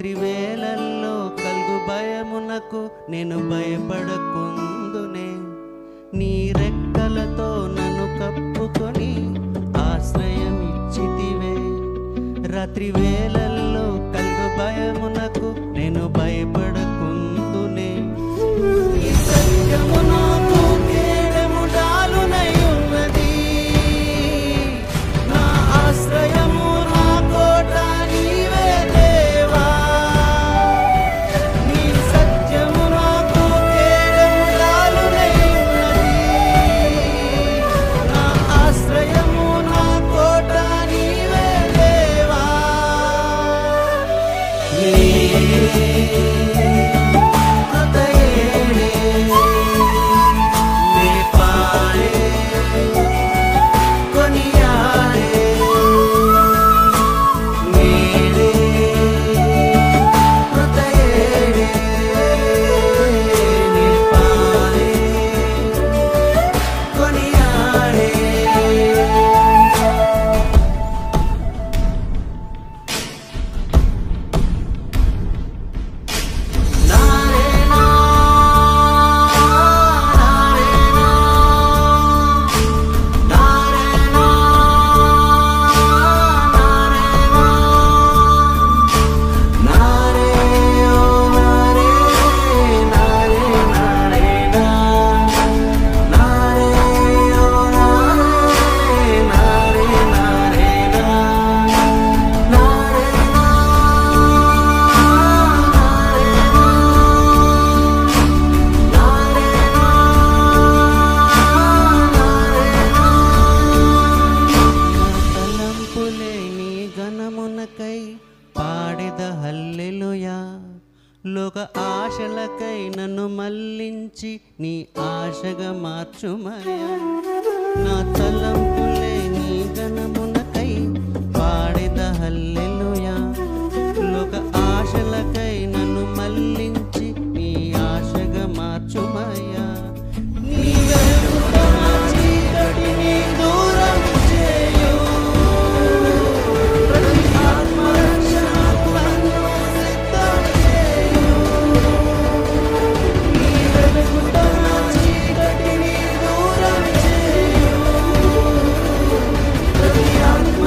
రాత్రి వేళల్లో కలుగు భయమునకు నేను భయపడకుందునే. నీ రెక్కలతో నన్ను కప్పుకొని ఆశ్రయం ఇచ్చితివే. రాత్రి వేళల్లో కలుగు భయమునకు నేను భయపడకుందునే. ఈ సత్యము నాకు కేడము డాలునై ఉన్నది, నా ఆశ్రయము నా కోట నీవే దేవా. నీ సత్యము నాకు కేడము డాలునై ఉన్నది, నా ఆశ్రయము నా కోట నీవే దేవా. పాడెద హల్లెలూయా. లోక ఆశలకై నన్ను మళ్ళించి నీ ఆశగా మార్చుమయ్యా. నా తలంపులే నీ గణమునకై పాడెద హల్లెలూయా. లోక ఆశలకై నన్ను మళ్ళించి నీ ఆశగా మార్చుమయ్యా. నీ వెలుగుతో నా చీకటిని దూరం చేయు. I'm